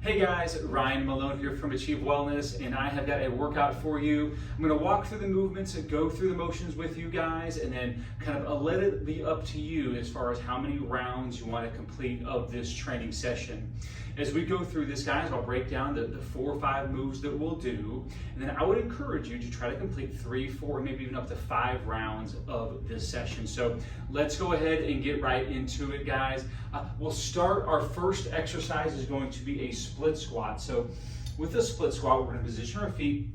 Hey guys, Ryan Malone here from Achieve Wellness, and I have got a workout for you. I'm going to walk through the movements and go through the motions with you guys, and then kind of let it be up to you as far as how many rounds you want to complete of this training session. As we go through this, guys, I'll break down the 4 or 5 moves that we'll do, and then I would encourage you to try to complete 3, 4, maybe even up to 5 rounds of this session. So let's go ahead and get right into it, guys. We'll start. Our first exercise is going to be a split squat. So with the split squat, we're going to position our feet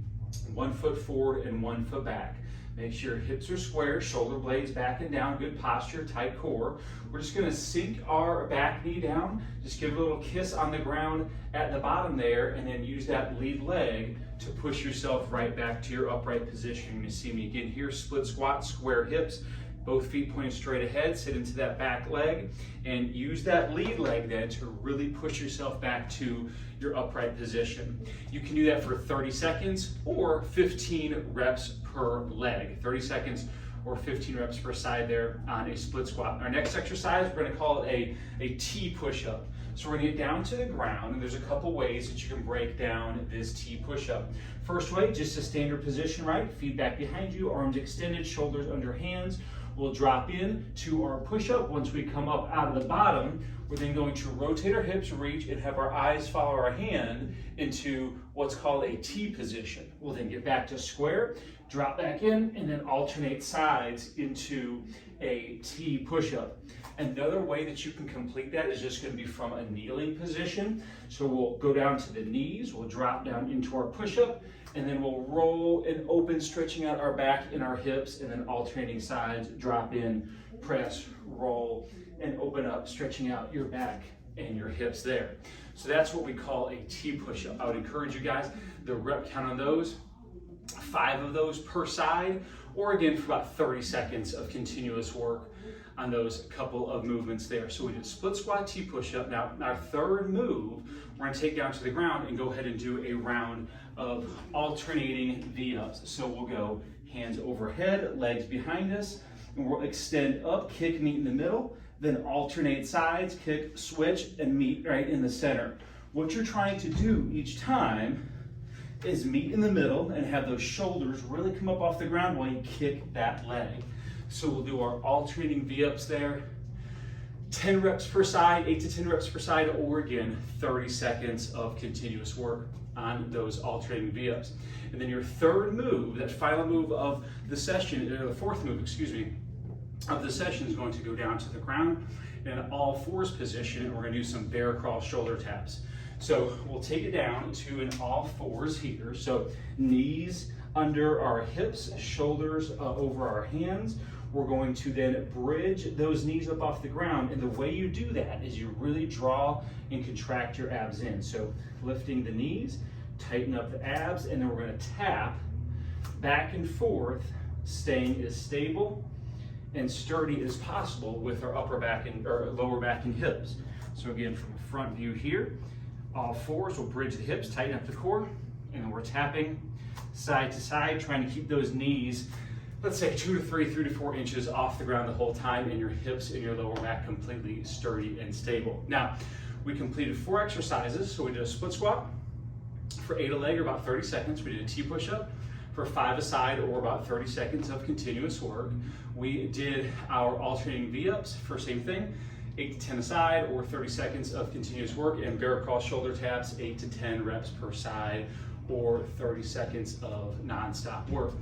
1 foot forward and 1 foot back. Make sure your hips are square, shoulder blades back and down, good posture, tight core. We're just going to sink our back knee down, just give a little kiss on the ground at the bottom there, and then use that lead leg to push yourself right back to your upright position. You're going to see me again here, split squat, square hips, both feet pointing straight ahead, sit into that back leg, and use that lead leg then to really push yourself back to your upright position. You can do that for 30 seconds or 15 reps per leg. 30 seconds or 15 reps per side there on a split squat. Our next exercise, we're gonna call it a T push-up. So we're gonna get down to the ground, and there's a couple ways that you can break down this T push-up. First way, just a standard position, right? Feet back behind you, arms extended, shoulders under hands. We'll drop in to our push-up. Once we come up out of the bottom, we're then going to rotate our hips, reach, and have our eyes follow our hand into what's called a T position. We'll then get back to square, drop back in, and then alternate sides into a T push-up. Another way that you can complete that is just going to be from a kneeling position. So we'll go down to the knees, we'll drop down into our push-up, and then we'll roll and open, stretching out our back and our hips, and then alternating sides, drop in, press, roll, and open up, stretching out your back and your hips there. So that's what we call a T push-up. I would encourage you guys, the rep count on those, 5 of those per side, or again for about 30 seconds of continuous work on those couple of movements there. So we did split squat, T push-up. Now our third move, we're gonna take down to the ground and go ahead and do a round of alternating V-ups. So we'll go hands overhead, legs behind us, and we'll extend up, kick, meet in the middle, then alternate sides, kick, switch, and meet right in the center. What you're trying to do each time is meet in the middle and have those shoulders really come up off the ground while you kick that leg. So we'll do our alternating V-ups there. 10 reps per side, 8 to 10 reps per side, or again, 30 seconds of continuous work on those alternating V-ups. And then your third move, that final move of the session, or the fourth move, excuse me, of the session is going to go down to the ground in an all fours position, and we're going to do some bear crawl shoulder taps. So we'll take it down to an all fours here. So knees under our hips, shoulders over our hands. We're going to then bridge those knees up off the ground, and the way you do that is you really draw and contract your abs in. So lifting the knees, tighten up the abs, and then we're going to tap back and forth, staying as stable and sturdy as possible with our upper back and or lower back and hips. So again, from the front view here, all fours, we'll bridge the hips, tighten up the core, and then we're tapping side to side, trying to keep those knees, let's say 2 to 3, 3 to 4 inches off the ground the whole time, and your hips and your lower back completely sturdy and stable. Now, we completed 4 exercises. So we did a split squat for 8 a leg, or about 30 seconds. We did a T push-up for 5 a side, or about 30 seconds of continuous work. We did our alternating V-ups for same thing, 8 to 10 a side, or 30 seconds of continuous work, and bear crawl shoulder taps, 8 to 10 reps per side, or 30 seconds of non-stop work.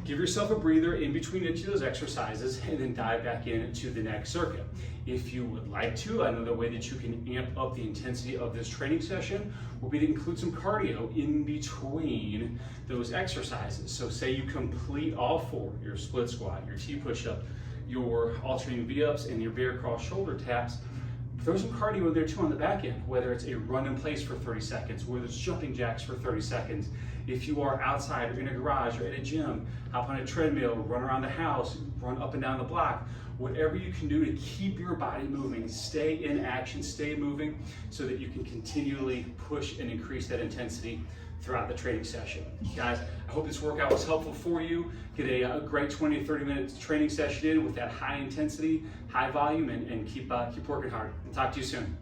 Give yourself a breather in between each of those exercises, and then dive back into the next circuit. If you would like to, another way that you can amp up the intensity of this training session will be to include some cardio in between those exercises. So say you complete all 4, your split squat, your T push-up, your alternating V-ups, and your bear crawl shoulder taps. Throw some cardio in there too on the back end, whether it's a run in place for 30 seconds, whether it's jumping jacks for 30 seconds. If you are outside or in a garage or at a gym, hop on a treadmill, run around the house, run up and down the block, whatever you can do to keep your body moving, stay in action, stay moving, so that you can continually push and increase that intensity throughout the training session. Guys, I hope this workout was helpful for you. Get a great 20 to 30 minutes training session in with that high intensity, high volume, and keep working hard. I'll talk to you soon.